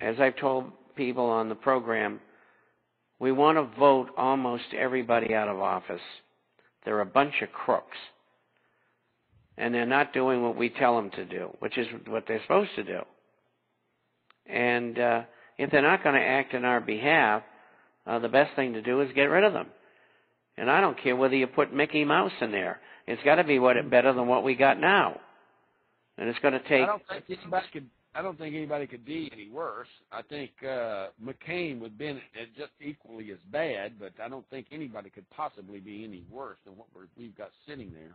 as I've told people on the program, we want to vote almost everybody out of office. They're a bunch of crooks. And they're not doing what we tell them to do, which is what they're supposed to do. And if they're not going to act in our behalf, the best thing to do is get rid of them. And I don't care whether you put Mickey Mouse in there. It's got to be better than what we got now. And it's going to take... I don't think anybody could be any worse. I think McCain would have been just equally as bad, but I don't think anybody could possibly be any worse than what we've got sitting there.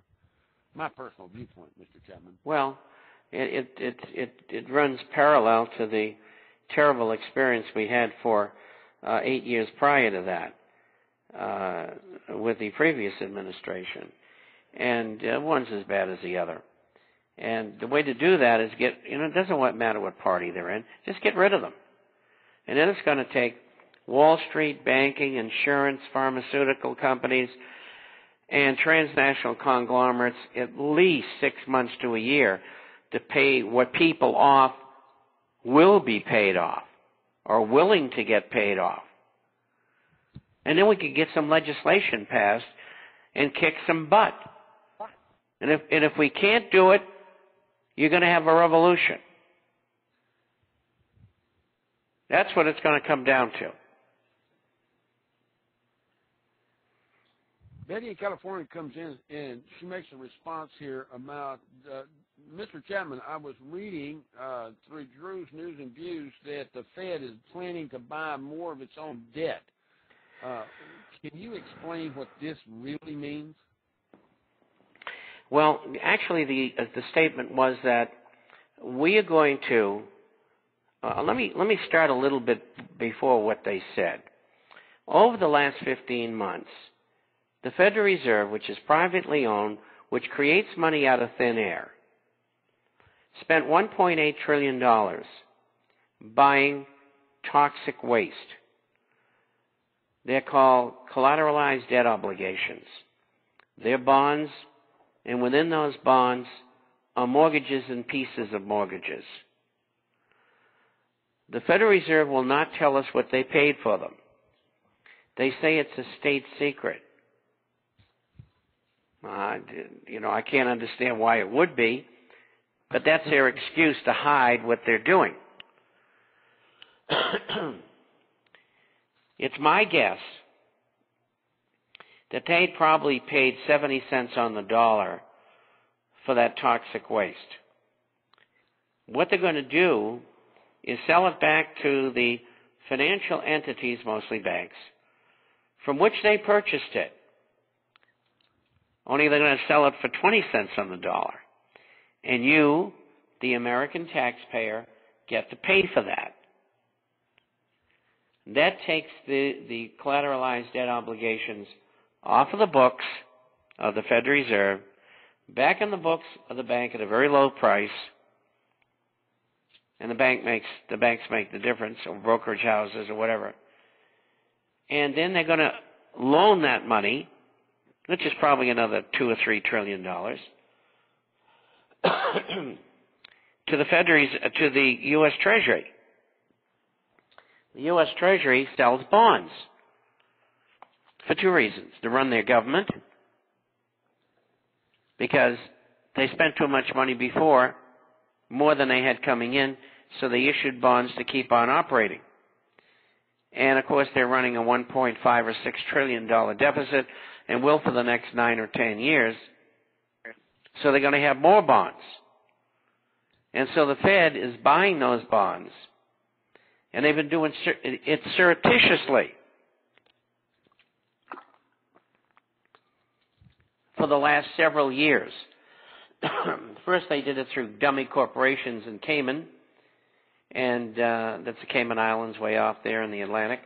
My personal viewpoint, Mr. Chapman. Well, it runs parallel to the terrible experience we had for 8 years prior to that with the previous administration. And one's as bad as the other. And the way to do that is it doesn't matter what party they're in, just get rid of them. And then it's going to take Wall Street, banking, insurance, pharmaceutical companies, and transnational conglomerates at least 6 months to a year to pay what people off will be paid off or willing to get paid off. And then we could get some legislation passed and kick some butt. And if we can't do it, you're going to have a revolution. That's what it's going to come down to. Betty in California comes in, and she makes a response here about, Mr. Chapman, I was reading through Drew's News and Views that the Fed is planning to buy more of its own debt. Can you explain what this really means? Well, actually, the statement was that we are going to. Let me start a little bit before what they said. Over the last 15 months, the Federal Reserve, which is privately owned, which creates money out of thin air, spent $1.8 trillion buying toxic waste. They're called collateralized debt obligations. They're bonds. And within those bonds are mortgages and pieces of mortgages. The Federal Reserve will not tell us what they paid for them. They say it's a state secret. I can't understand why it would be, but that's their excuse to hide what they're doing. It's my guess that they probably paid 70 cents on the dollar for that toxic waste. What they're going to do is sell it back to the financial entities, mostly banks, from which they purchased it. Only they're going to sell it for 20 cents on the dollar. And you, the American taxpayer, get to pay for that. That takes the collateralized debt obligations off of the books of the Federal Reserve, back in the books of the bank at a very low price, and the banks make the difference, or brokerage houses or whatever. And then they're going to loan that money, which is probably another $2 or $3 trillion, to the U.S. Treasury. The U.S. Treasury sells bonds for two reasons: to run their government, because they spent too much money before, more than they had coming in, so they issued bonds to keep on operating. And, of course, they're running a $1.5 or $6 trillion deficit and will for the next 9 or 10 years. So they're going to have more bonds. And so the Fed is buying those bonds, and they've been doing it surreptitiously for the last several years. First, they did it through dummy corporations in Cayman, and that's the Cayman Islands way off there in the Atlantic,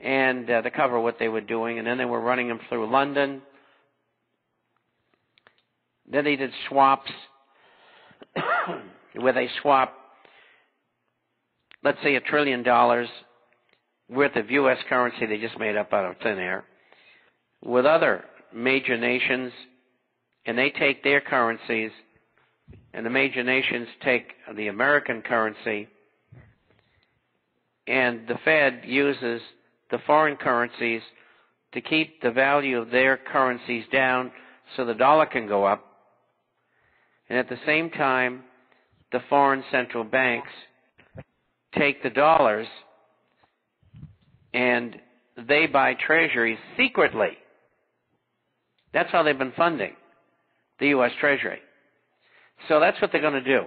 and to cover what they were doing. And then they were running them through London. Then they did swaps, where they swap, let's say, $1 trillion worth of U.S. currency they just made up out of thin air with other major nations, and they take their currencies, and the major nations take the American currency, and the Fed uses the foreign currencies to keep the value of their currencies down so the dollar can go up. And at the same time, the foreign central banks take the dollars and they buy treasuries secretly. That's how they've been funding the U.S. Treasury. So that's what they're going to do.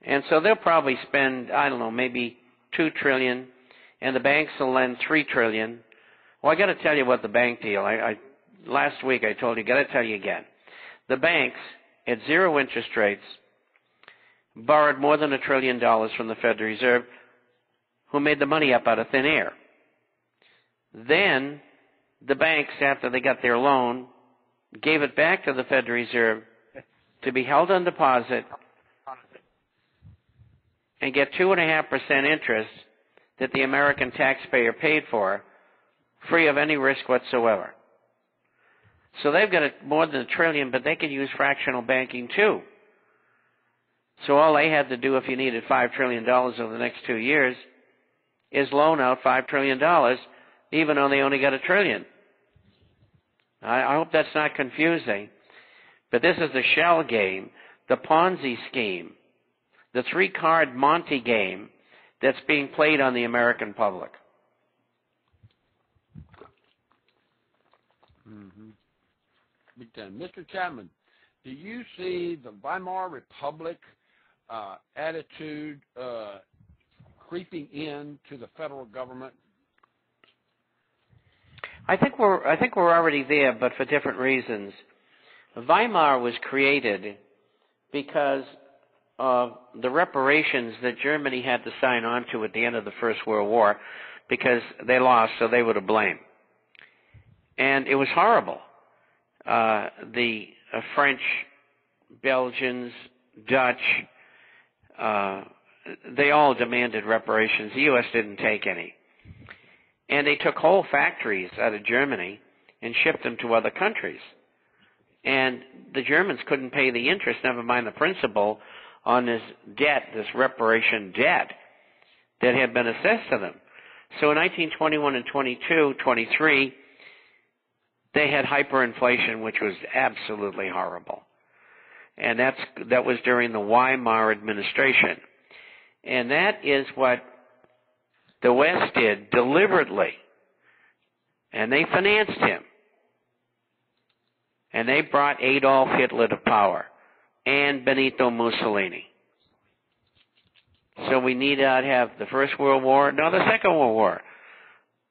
And so they'll probably spend, I don't know, maybe $2 trillion, and the banks will lend $3 trillion. Well, I got to tell you what the bank deal. Last week I told you, got to tell you again. The banks, at zero interest rates, borrowed more than $1 trillion from the Federal Reserve, who made the money up out of thin air. Then the banks, after they got their loan, gave it back to the Federal Reserve to be held on deposit and get 2.5% interest that the American taxpayer paid for, free of any risk whatsoever. So they've got more than $1 trillion, but they can use fractional banking too. So all they had to do, if you needed $5 trillion over the next 2 years, is loan out $5 trillion, even though they only got $1 trillion. I hope that's not confusing, but this is the shell game, the Ponzi scheme, the 3-card Monte game that's being played on the American public. Mm-hmm. Big time. Mr. Chapman, do you see the Weimar Republic attitude creeping into the federal government? I think we're already there, but for different reasons. Weimar was created because of the reparations that Germany had to sign on to at the end of the First World War, because they lost, so they were to blame. And it was horrible. The French, Belgians, Dutch, they all demanded reparations. The U.S. didn't take any. And they took whole factories out of Germany and shipped them to other countries. And the Germans couldn't pay the interest, never mind the principal, on this debt, this reparation debt that had been assessed to them. So in 1921 and 23, they had hyperinflation, which was absolutely horrible. And that was during the Weimar administration. And that is what the West did deliberately. And they financed him. And they brought Adolf Hitler to power and Benito Mussolini. So we need not have the First World War, nor the Second World War.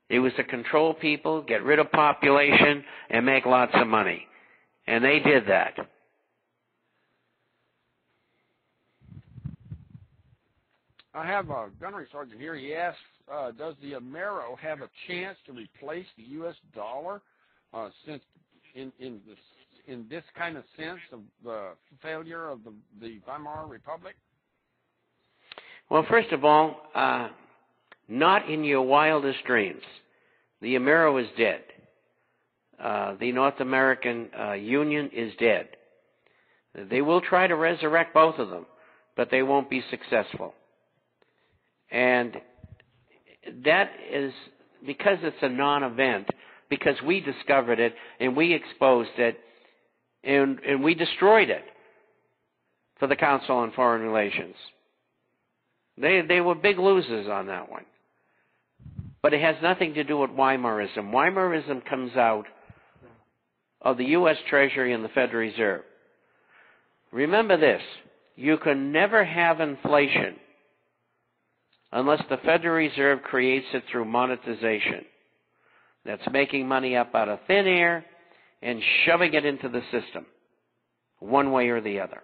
It was to control people, get rid of population, and make lots of money. And they did that. I have a gunnery sergeant here. He asks, does the Amero have a chance to replace the U.S. dollar since in this kind of sense of the failure of the Weimar Republic? Well, first of all, not in your wildest dreams. The Amero is dead. The North American Union is dead. They will try to resurrect both of them, but they won't be successful. And that is because it's a non-event, because we discovered it and we exposed it and we destroyed it for the Council on Foreign Relations. They were big losers on that one. But it has nothing to do with Weimarism. Weimarism comes out of the U.S. Treasury and the Federal Reserve. Remember this, you can never have inflation unless the Federal Reserve creates it through monetization. That's making money up out of thin air and shoving it into the system, one way or the other.